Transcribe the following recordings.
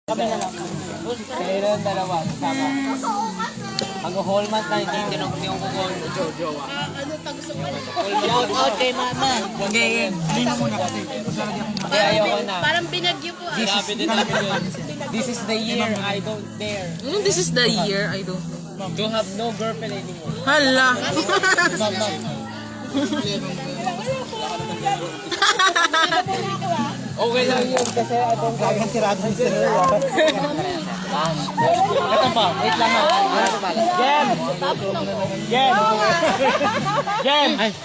Kami na lang. Kayo lang dalawa. Sama. Mag-whole month na hindi tinong yung kukol. Jowa. Shout out kay mama. Okay. Hindi na muna kasi. Ayoko na. Parang binagyo po. This is the year I don't dare. This is the year I don't know. To have no girlfriend anymore. Hala. Okay lang yun kasi atong gagang tirado ng sila. Ito pa, wait lang ha. Gem! Gem! Gem! Ay!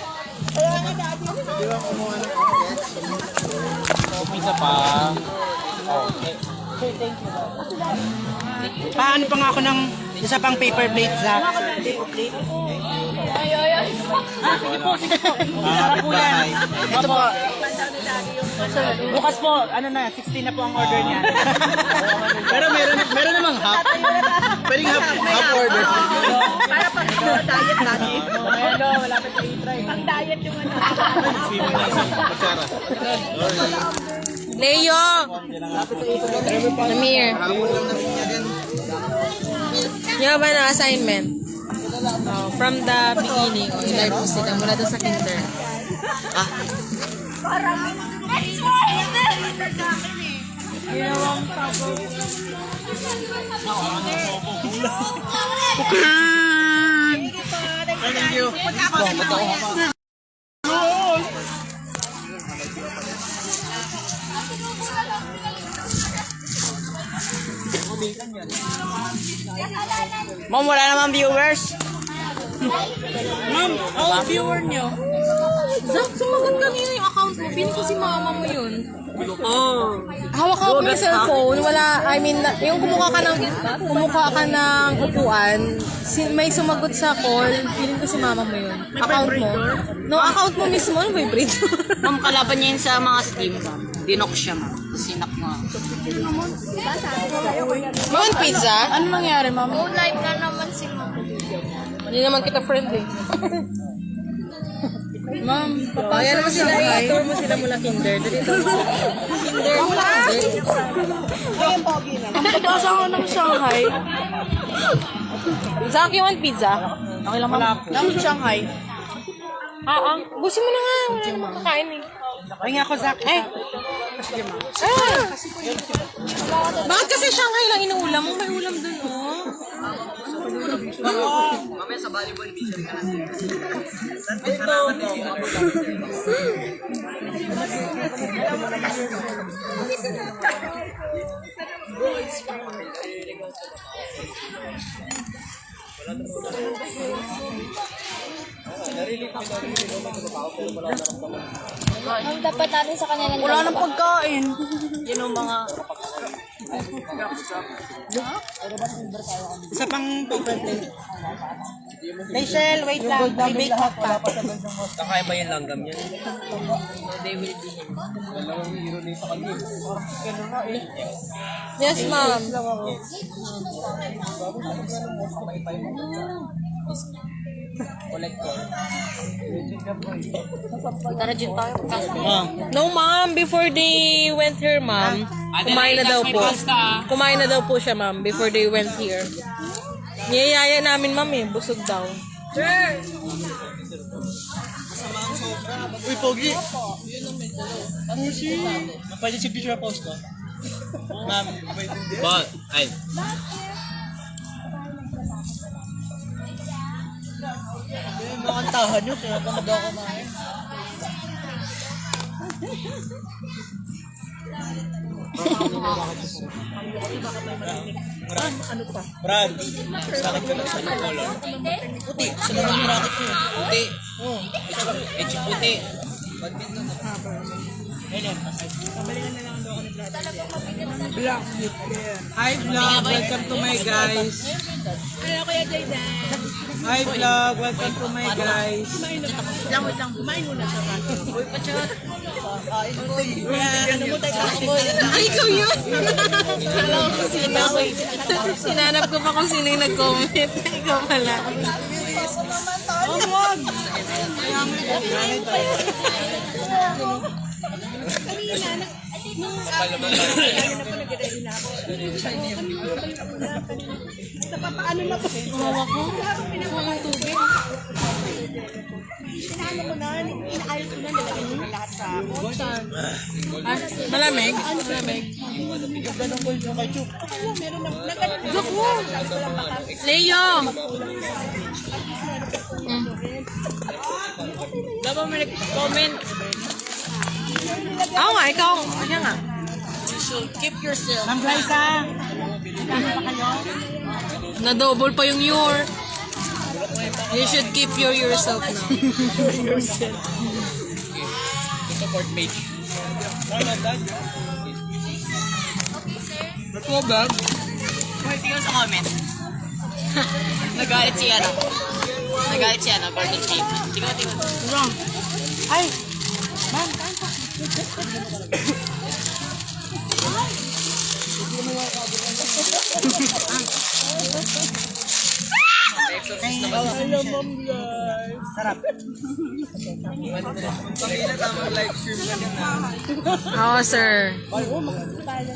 Pisa pa. Okay. Thank you. Paano pa nga ako ng isa pang paper plate, Zach? Sige po, sige po. Sarap po yan. Ito po. Bukas po, ano na, 16 na po ang order niya. Pero meron namang half. Pwedeng half order. Para pag diet natin. Hello, wala pa tayo try. Pang diet yung ano. Sino na isang kutsara. Leo! Amir. Yung ba na assignment? From the beginning, i-learn mo sila mula doon sa kinder. Thank you. Ma'am, wala naman viewers. Ma'am, viewer nyo. Zach, sumagot kanina yung account mo. Pin ko si mama mo yun. Hawak-hawak mo yung cellphone. Wala, I mean, yung kumuha ka ng upuan, may sumagot sa call, feeling ko si mama mo yun. Account mo. No, account mo mismo, ano vibrator? Ma'am, kalaban niya yun sa mga Steam. Dinok siya, ma'am. Sinak mo. Mount Pizza? Ano nangyari, ma'am? Live na naman si Mama. Hindi naman kita friendly. Ma'am, papaya naman sila eh. Tour mo sila mula kinder. Dito. Kinder. Ang pagkasa ko ng Shanghai. Zach, you want pizza? Okay lang, ma'am. Dapat Shanghai. Busin mo na nga. Wala naman kakain eh. Pahinga ako, Zach. Bakit kasi Shanghai lang inuulam mo? May ulam dun, oh. Mamaya sa volleyball, mission ka na. Ang dapat natin sa kanila. Wala nang pagkain. Yun ang mga... Isa pang paper plate. Rachel, wait lang. May bake hot pa. Kakaya ba yung langgam yan? They will be here. Yes, ma'am. Tara, Jun, tayo. No, ma'am. Before they went here, ma'am, kumain na daw po. Kumain na daw po siya, ma'am, before they went here. Niyayaya namin, ma'am, eh. Busog daw. Uy, Pogi. Ano si? Pwede si picture post ko? Ma'am, pwede hindi. But, ay. Mga tahan nyo, kaya pa nagawa ko na eh. Brad, sakit ka lang sa yung color. Puti. Sila lang yung racket ko. Puti. Medyo puti. Hi vlog, welcome to my guys. Hello, Kuya Jayden. Hi vlog, welcome to my guys. Wait lang. Kumain muna siya. Uy, pachat. Ano mo tayo kakaboy? Ay, ikaw yun! Hello, sino? Sinanap ko pa kung sino yung nag-comment. Ikaw pala. Oh, wag! Kumawa ko. Kumawa ng tubig. Ah, malamig? Malamig. Look mo! Leo! Dapat may nag-comment. Ako nga, ikaw. Kanya nga. You should keep yourself. Ma'am Glyza, ano pa kayo? Na-double pa yung your. You should keep yourself now. Support page. Ba't mo bag? Kung tingnan sa comment. Nagalit si ano. Nagalit si ano, Gordon Chief. Tingnan. Wrong. Ay! Ma'am, kain pa. Sarap. Pangina tamang live stream ka din na. Oo, sir.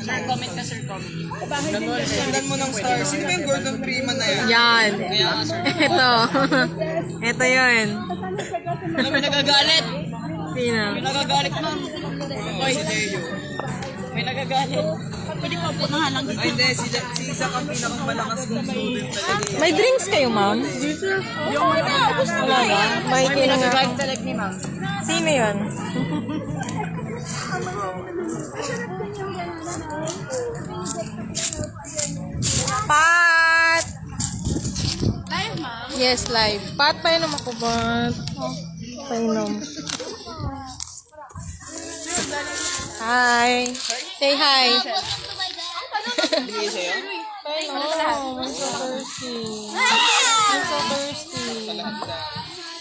Sir, comment ka, sir, comment. Sundan mo ng star. Sino ba yung Gordon Freeman na yan? Yan. Kaya nga, sir. Ito. Ito yun. Alam, may nagagalit. Sino? May nagagalit, ma'am. Ay, si Leo. May nagagalit. Pwede pa po na lang. Ay, hindi. Si Isaac ang pinakamalakas kong student talaga. May drinks kayo, ma'am? Wala ba? May May kinang... nagagalit sa leg ni ma'am. Sino yun? Pat! Live, ma'am. Yes, live. Pat, painom ako, Pat. Painom. Hi. Say hi. Bigay sa'yo? Painom. I'm so thirsty. I'm so thirsty.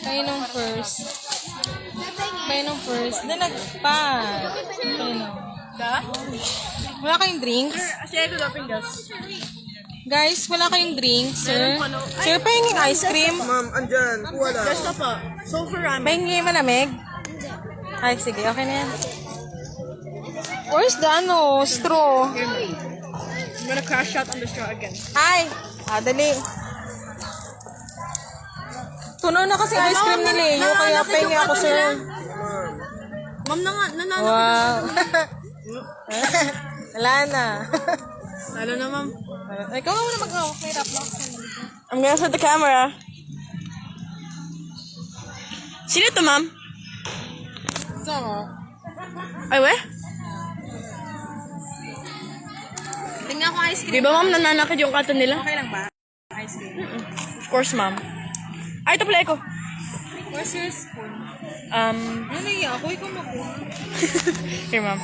Painom first. Painom first. Then nagpat. Painom. Wala kayong drinks? Guys, wala kayong drinks, sir? Sir, pahinging ice cream? Ma'am, andyan. Kuha lang. Pahinging malamig? Ay, sige. Okay na yan. Where's the straw? I'm gonna crash out on the straw again. Hi! Dali. Tunaw na kasi ice cream ni Leo, kaya pahinging ako, sir. Ma'am, nananakit. Wow. Wala na. Lalo na, ma'am. Ikaw nga muna mag-hawak. May rap lock. I'm gonna set the camera. Sino to, ma'am? So, Ay, we? tingnan ko ice Di ba, ma'am, nananakit yung kato nila? Okay lang ba? Ice cream. Of course, ma'am. Ay, ito pala ko. Where's your spoon? Um, Ano iya? Ako ikaw makuha. here, ma'am.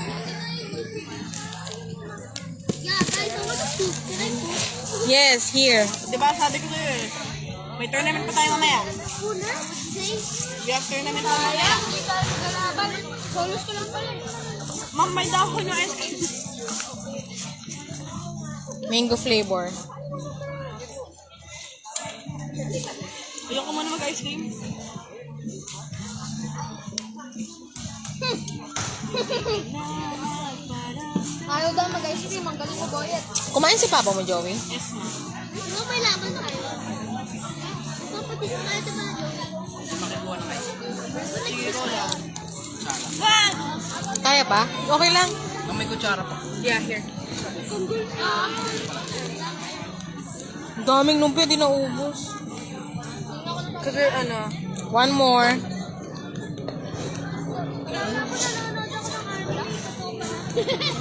Yeah, guys, I want to poop. Can I poop? Yes, here. Di ba, sabi ko sa'yo eh. May tournament pa tayo mamaya. Una? Thanks. We have tournament pa mamaya. Solos ko lang pala. Ma'am, may dahon yung ice cream. Mango flavor. Ayoko muna mag-ice cream. Ayaw daw mag-ice cream. Ang galing mo, Boyet. Kumain si Papa mo, Joey? Ano, may laban na kayo? Kapatid mo kayo, diba, Kaya pa? Okay lang. Kung may kutsara pa. Yeah, here. Ang daming lumpia, di naubos. Kasi ano, One more.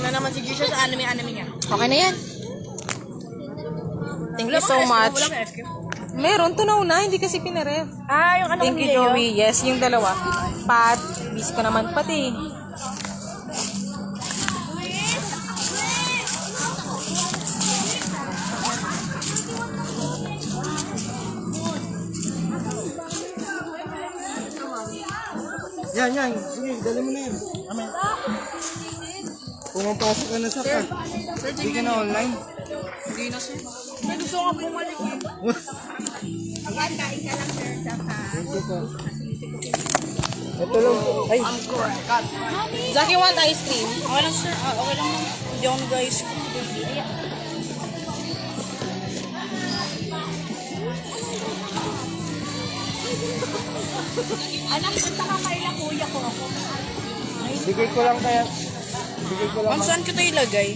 na naman si Gisha sa anime niya. Okay na yan. Thank you so much. Wala ba ice cream? Meron, tunaw na. Hindi kasi pinaref. Ah, yung ano Thank you, Joey. Yes, yung dalawa. Pat, bis ko naman pati. Yan. Sige, dali mo na yan. Pumapasok ka na sa ka. Hindi ka na online. Hindi na, sir. May gusto nga bumalik eh. Ito lang. Ay, Zaki want ice cream? Okay lang, sir. Okay lang, ma'am. Hindi ako nag-ice. Anak, punta ka kay kuya ko ako. bigay ko lang kaya. Bigay ko lang. Ma'am, saan ko ito ilagay?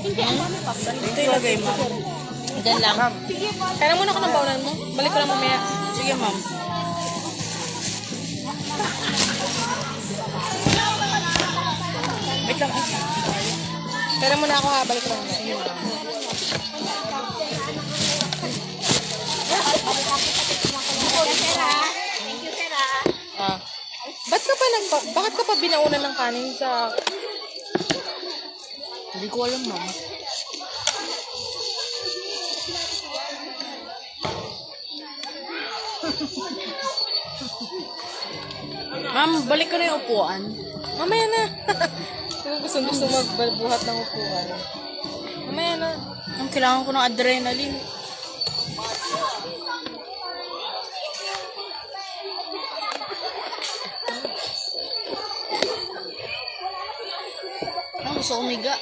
Saan ko ito ilagay, ma'am? Diyan lang. Kaya muna ako ng baunan mo. Balik ko lang mamaya. Sige, ma'am. Wait lang. Kaya muna ako ha. Balik ko lang mamaya. Thank you, sir, ah. Bakit ka pa binaunan ng kanin sa... Hindi ko alam, ma'am. Ma'am, balik ko na yung upuan. Mamaya na. Kung gusto magbuhat ng upuan. Mamaya na. Ma'am, kailangan ko ng adrenaline. Ma'am, gusto ko umiga.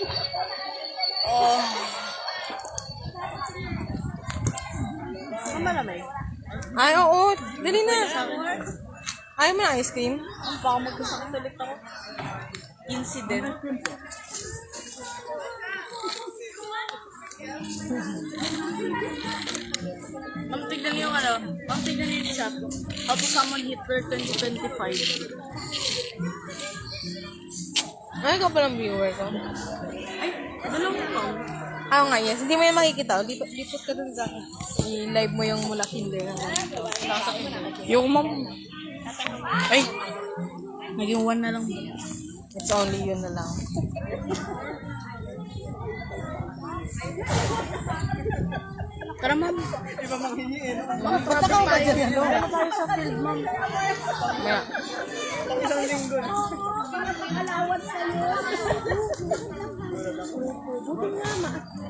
Ma'am, malamig. Ay, oo. Dali na. Ayaw mo ng ice cream? Ma'am, baka magkasakit ulit ako. Incident. Ma'am, tignan niyo yung ano. Ma'am, tignan niyo yung chat. How to summon Hitler 2025. Ay, ikaw palang viewer ko. Ay, dalawang ma'am. Oo nga, yes. Hindi mo yan makikita. Lipot ka dun sa... I-live mo yung mula kinder. Yung ma'am. Ay, naging 1 na lang. It's only yun na lang. Tara, ma'am. Ma'am, punta ka ba dyan? Tara tayo sa field, ma'am. Maya. Buti nga,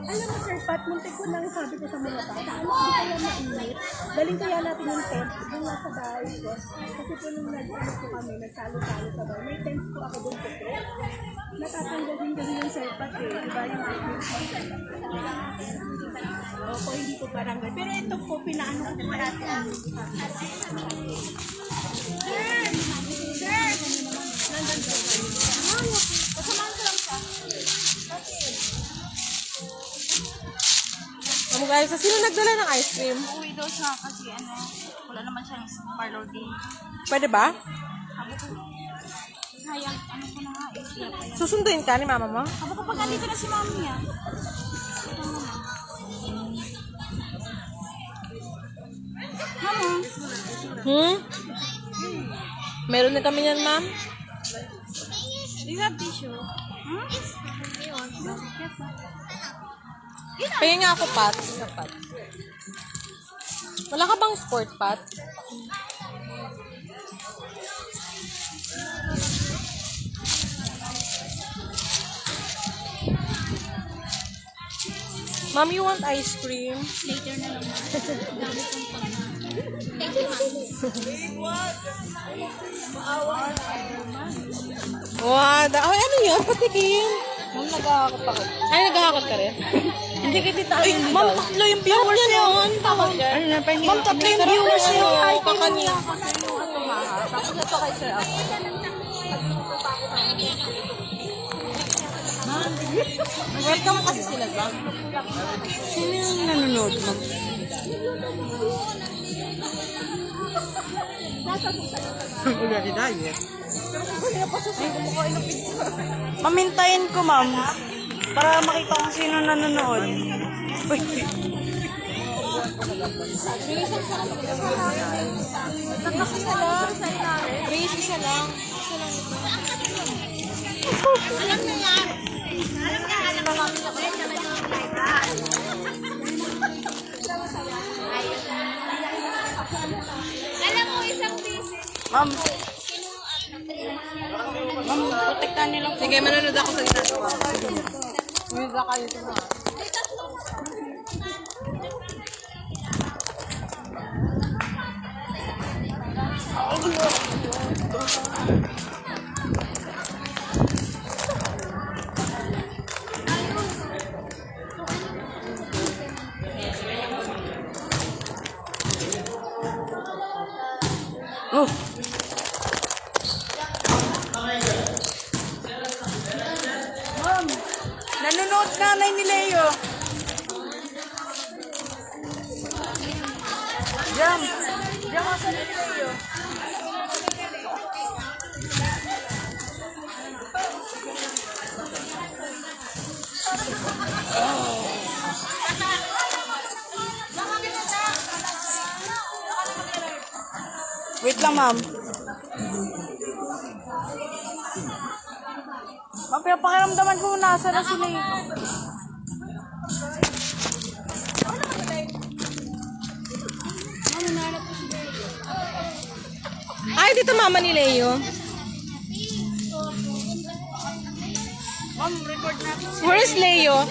alam mo, Sir Pat, muntik ko lang sabi ko sa mga bata, ano kaya mainit? Daling kaya natin yung tent, doon nga sa bahay ko. Kasi po nung nag-ano po kami, nagsalo-salo sa bahay, may tent po ako doon po. Natatanggal din kasi yung Sir Pat eh, di ba yung equipment? Opo, hindi po parang ganun. Pero ito po, pinaano ko po natin. Ano guys, sa sino nagdala ng ice cream? Uwi daw siya kasi wala naman siyang parlor day. Pwede ba? Sayang, ano ko na nga, Susunduin ka ni mama mo? Sabi ko pag andito na si mami niya. Meron na kami yan, ma'am? Do you have tissue? Kaya nga ako, Pat. Wala ka bang sport, Pat? Mom, you want ice cream? Later na lang. Wow, ay, ano yun? Patikin. Ma'am, naghahakot ako. Ay, naghahakot ka rin? Hindi kita tayo. Ma'am, tatlo yung viewers yun. Ano na, pahingi. Ma'am, tatlo yung viewers yun. Ay, Kakaniya. Tapos na to kay Sir Ako. Welcome kasi sila, ba? Sino yung nanonood, ma'am? Mamintayin ko, ma'am. Para makita ko sino nanonood. Uy. Base, isa lang. Alam mo, isang piso. Ma'am. Ma'am, protektahan niyo lang. Sige, manonood ako sa ginagawa. Manonood ako dito na. Oh. Ma'am, nanonood nanay ni Leo. Jam. Jam ako ni Leo. Wait lang, ma'am. Ma'am, pinapakiramdaman ko nasa na sila eh. Ay, dito mama ni Leo. Ma'am, record natin. Where's Leo?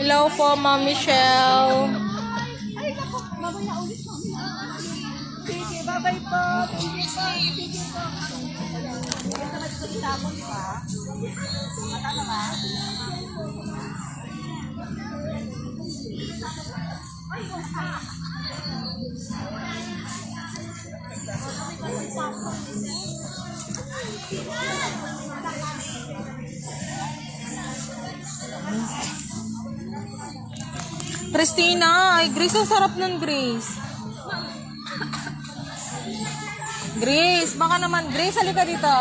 Hello po, Ma'am Michelle. Sige, bye-bye po. Sige po. Sige po. Sige sa magsalita pa. Mata naman. Christina, ay Grace, ang sarap nun, Grace. Grace, baka naman. Grace, halika dito.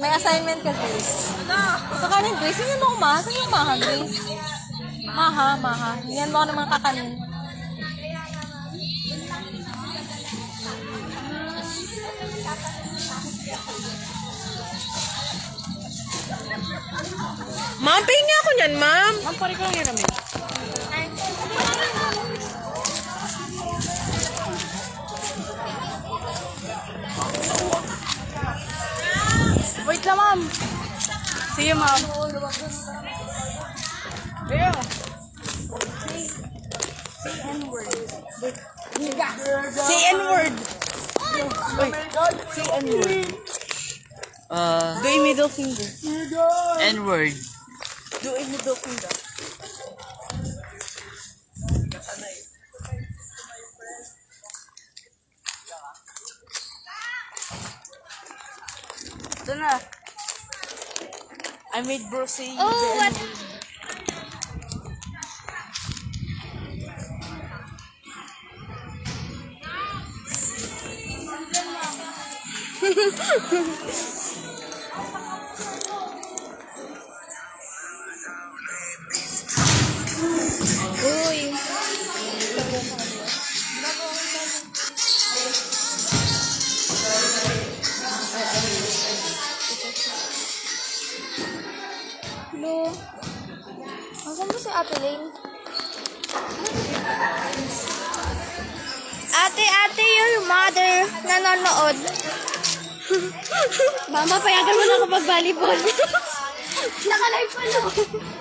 May assignment ka, Grace. Sa kanin, Grace, hindi mo ako maha. Saan yung maha, Grace? Maha, maha. Yan mo ako naman kakanin. Ma'am, pahingi ako niyan, ma'am. Ma'am, pari ko lang yun namin. Wait lang, ma'am. See you, ma'am. Leo. Say N-word. Wait. Say N-word. Do a middle finger. N-word. Do a middle finger. Ito na. I made bro say Oh, what? Uy. Hello. Asan ba si Ate Lane? Ate, your mother nanonood. Mama, payagan mo na ako mag-volleyball. Naka-live pa lang.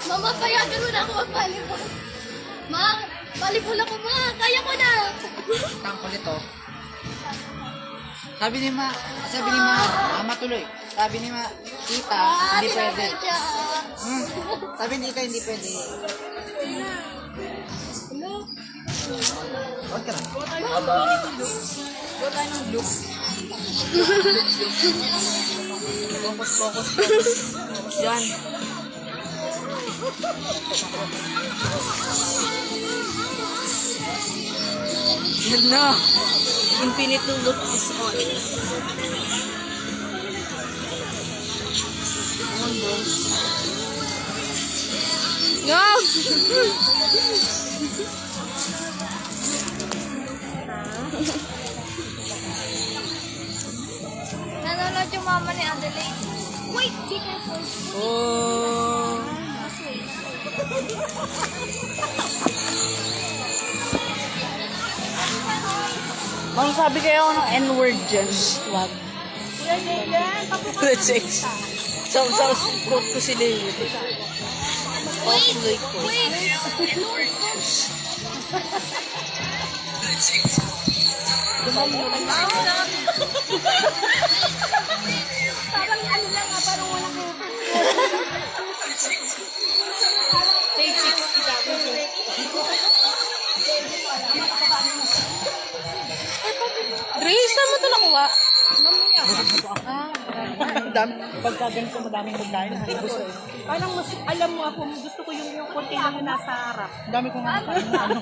Mama, payagan mo na ako mag-volleyball. Ma, volleyball ako, ma. Kaya ko na. Tangkol ito. Sabi ni Ma, matuloy. Sabi ni Ma, tita, hindi pwede. Sabi ni tita, hindi pwede. Huwag ka na. Go tayo ng blue. Focus. Yan. Yan na. Infinity loop is on. Come on, bro. No! Nanonood yung mama ni Adelaide. Wait, be careful. Oh. Ma'am, sabi kayo ako ng N-word dyan. Wag. Let's say. Sa quote ko si Leo. Wait. Parang ano lang nga, parang walang Take it. Grace, saan mo ito nakuha? Pagka ganito madaming magkain, gusto eh. Parang mas, alam mo ako, gusto ko yung konti lang na nasa harap. Ang dami kong nakain na ano.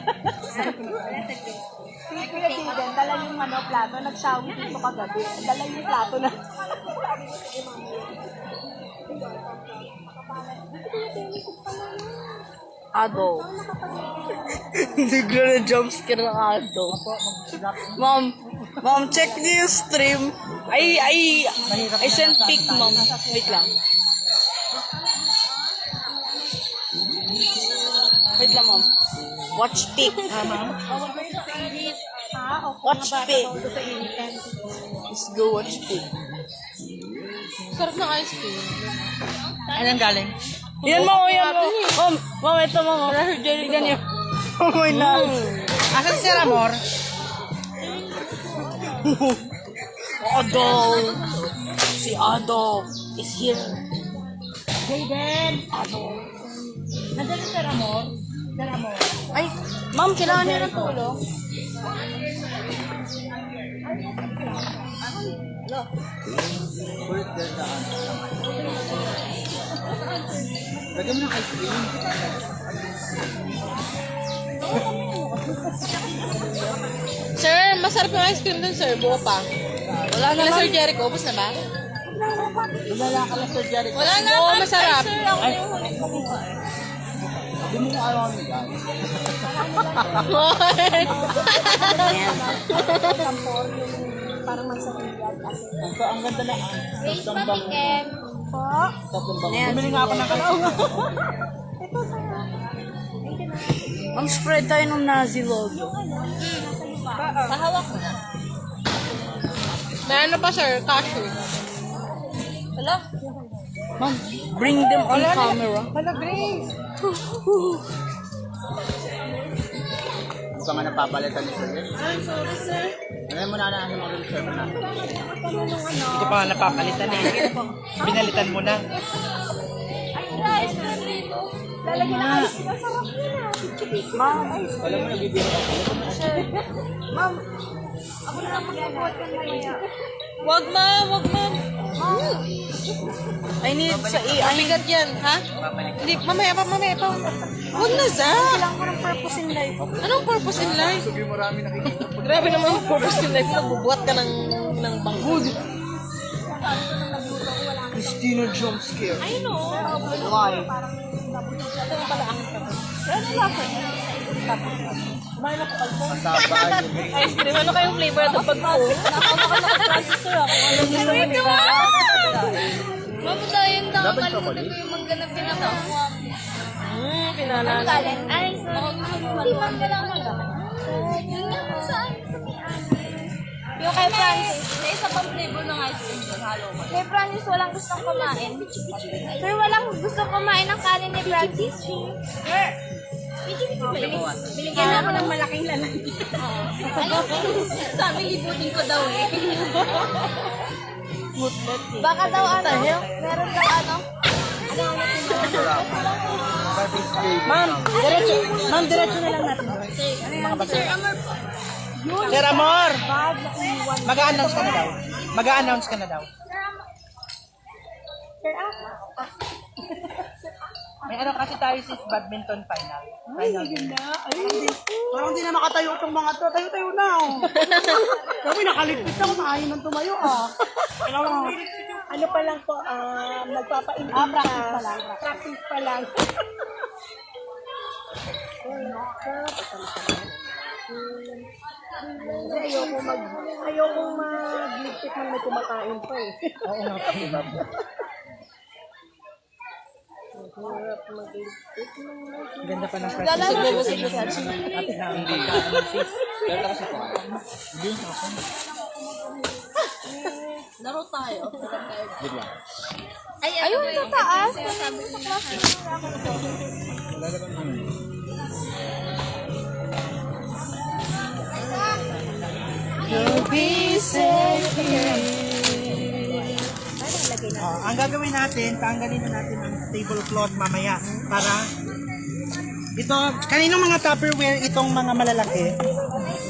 Si Kuya Tigan, dala yung plato, nag-shower dito kagabi. Dala yung plato na. Ado. Hindi ko na jumpscare ng Ado. Ma'am, check niyo yung stream. I sent pic, ma'am. Wait lang. Wait lang, ma'am. Watch pic. Watch pic. Let's go watch pic. Sarap ng ice cream. Ayan galing. Yan, ma'am. Yan, ma'am. Ma'am, ito, ma'am. Tignan niyo. Oh my God. Asan si Ramor? Adolf. Si Adolf is here. Jaden! Nandiyan si Ramon? Si Ramon. Ay, ma'am, kailangan niyo ng tulong. Lagyan mo ng ice cream. Sir, masarap yung ice cream dun, sir. Buo pa. Wala na, Kila ma'am. Sir Jericho, ubos na ba? Lumala ka lang, Sir Jericho. Wala na, buo, masarap. Hindi mo kung ayaw kami guys. Tampor yung parang mansariyal kasi. Ang ganda na ang Grace, matikim. Po? tatlong bang. Bumili nga ako ng kalaw. Ito sa... Ma'am, spread tayo ng Nazi logo. Pahawak mo na. May ano pa, sir? Cashew. Wala. Ma'am, bring them on camera. Hello, Grace! Huwag ka nga napapalitan ni Sir. Ay, sorry, sir. Ngayon mo na na mga room server na. Hindi ko pa nga napapalitan eh. Binalitan mo na. Ay, guys, dito. Lalagyan na ice cream. Sarap yun ah. Ma'am, Alam mo, nabibiro ka. Ma'am, ako na lang mag-report ka mamaya. Wag, ma'am. Wag, ma'am. I need sa Mabigat yan, ha? Hindi, mamaya pa. Wag na, Zach. Kailangan ko ng purpose in life. Anong purpose in life? Sige, marami nakikita. Grabe naman yung purpose in life. Magbubuhat ka ng bangkod. Christina jump scare. I know. Why? Masaba yung Ice cream, ano kayong flavor ng pagpo? Ma'am, dahil nakakalimutan ko yung mangga na pinakakuha mo. Pinalala. Talent. Ay, sorry. Hindi mangga lang mangga. Yun nga kung saan sa miyan. Yung kay Francis, may isa pang flavor ng ice cream doon, halo mo. Kay Francis, walang gustong kumain. Sir, walang gustong kumain ng kanin ni Francis. Sir! Binigyan ako ng malaking lalaki. Ano? Sabi, libutin ko daw eh. Baka daw ano? Meron daw ano? Ma'am, diretso na lang natin. Sir Amor po. Sir Amor! Mag-a-announce ka na daw. Mag-a-announce ka na daw. May ano kasi tayo sis badminton final. Final game. Parang di na makatayo itong mga to. Tayo-tayo na. Kami nakaligpit ako. Maayon nang tumayo Ano pa lang po, nagpapa-improve practice pa lang. Practice pa lang. Kasi ayoko magligpit nang may kumakain pa eh. Oo nga po. Ganda pa ng laro tayo. Ay, ayun sa taas. Sabi sa klase. Ang gagawin natin, tanggalin na natin ang tablecloth mamaya para ito, kaninong mga Tupperware itong mga malalaki?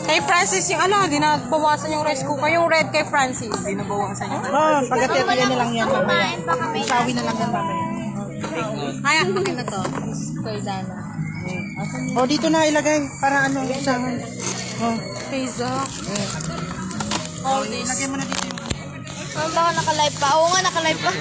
Kay Francis yung di na bawasan yung rice cooker. Yung red kay Francis. Hindi nabawasan yung Oh, pagkatitiyan na lang yan mamaya. Sawi na lang yan mamaya. Kaya, akin na to. Kay Dana. Oh, dito na ilagay. Para ano, isang... Oh. Kay Zach. Oh, ilagay mo na dito yung... Baka naka-live pa. Oo nga, naka-live pa.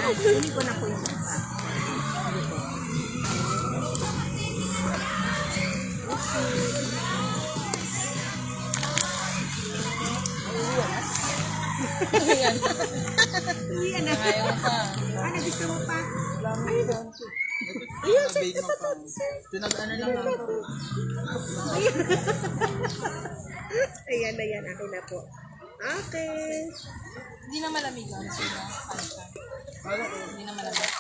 Ayan na yan, akin na po. Okay. Hindi na malamig ang sila. Hindi na malamig.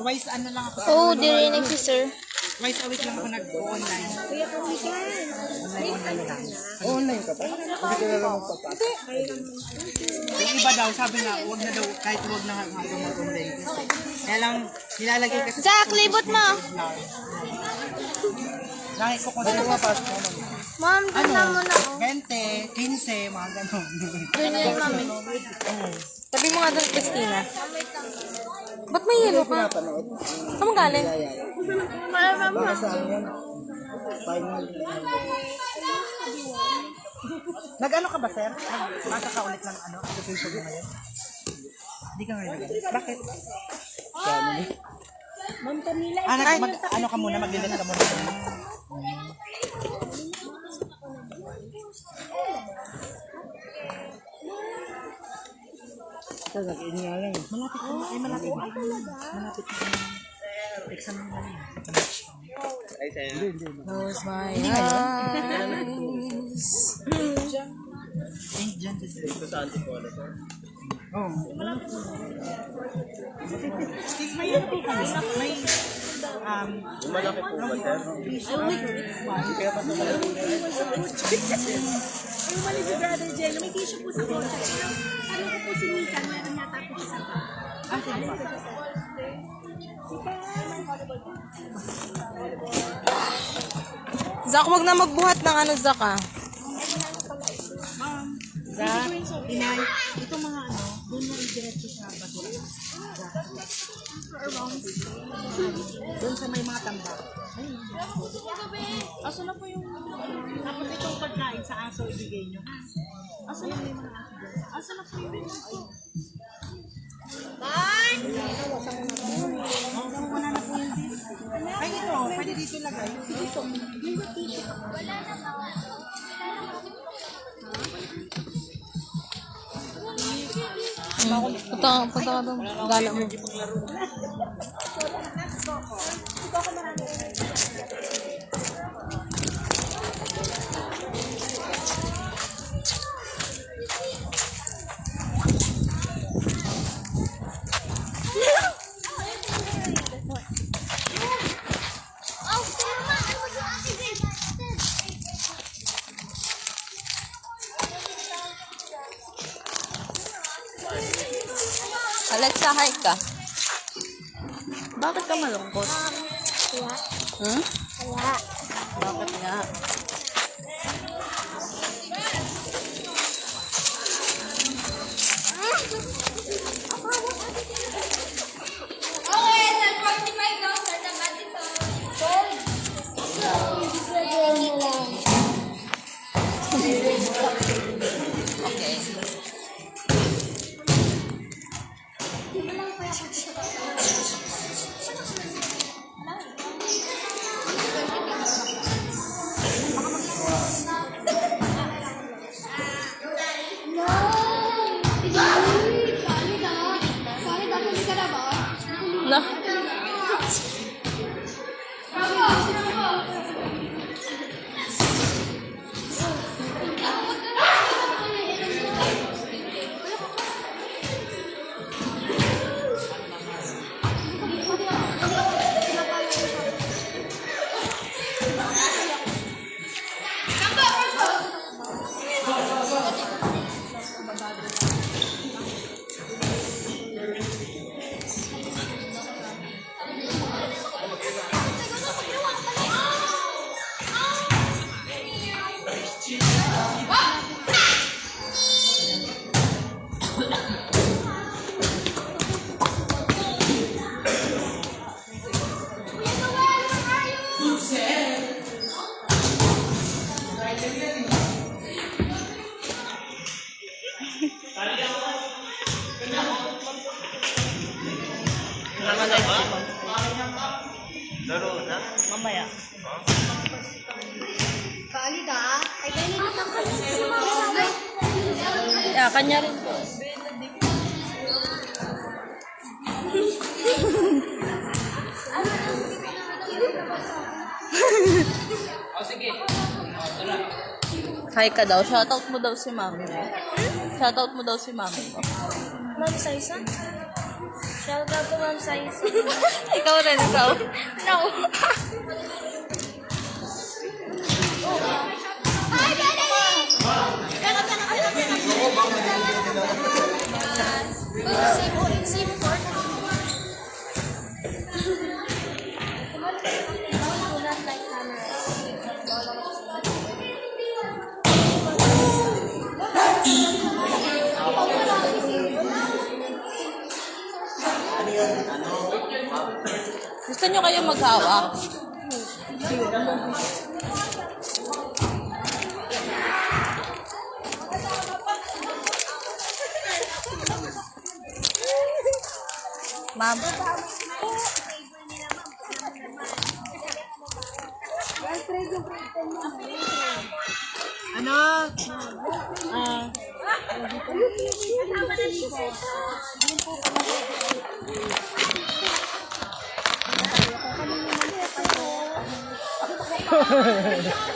Twice ano lang ako. Oo, dirinig si sir. Twice a week lang ako nag-online. Kuya, kung weekend. Online ka pa? Hindi ka lang magpapasok. Yung iba daw, sabi na, wag na daw, kahit wag na nga mag-online. Kaya lang, nilalagay kasi... Zach, libot mo. Langit ko kung sino mapasok mo. Ma'am, doon na muna ako. 20, 15, mga ganun. Doon yan, mami. Sabi mo nga doon, Christina. Ba't may yelo ka? Saan mo galing? Nag-ano ka ba, sir? Nag-basa ka ulit ng ano, application mo ngayon? Hindi ka ngayon nag-ano. Bakit? Ma'am Camila, Ano ka muna, maglilit ka muna. Malapit na, ay malapit na. Malapit na. Exam mo na. Close my eyes. Diyan sa Antipolo. Oh. Excuse me, ano po kami? May, malaki po ba, sir? ay umali si Brother Jello. May tissue po sa kotse. Ano ko po si Mika, meron yata po isa pa. Sige pa. Zach, wag na magbuhat ng Zach Zach, inay, ito mga ano, doon mo i-diretso sa bato. Doon sa may mga tambak. Ayun. Aso na po yung, tapos itong pagkain sa aso ibigay nyo. Aso na po yung mga aso doon. Aso na po yung wala na po yung dito. Ay, ito, pwede dito ilagay. Dito. Punta ka doon. Gala mo. Alexa, hi ka. Bakit ka malungkot? Hmm? Bakit nga? Na. Mamaya. Yeah, kanya rin po. Hi ka daw. Shoutout mo daw si mami mo. Shoutout mo daw si mami mo. Ma'am Saisa? Shout out to Ma'am Saisa. Ikaw rin, ikaw. No. Same port. Do not like cameras. Gusto nyo kayo maghawak? Ma'am. Ano?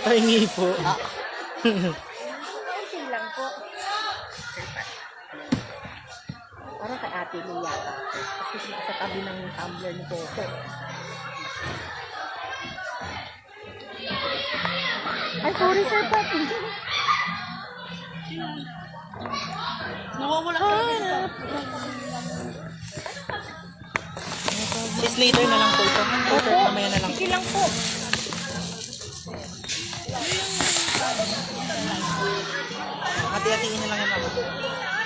Pahingi po. Okay lang po. Parang kay ate mo yata. Kasi sila sa tabi ng tumbler ni Coco. Ay, sorry sir, Pati. Nawawala ka na. Is later na lang po ito. Later, mamaya na lang. Sige lang po. Hati-hatiin na lang yan, mama.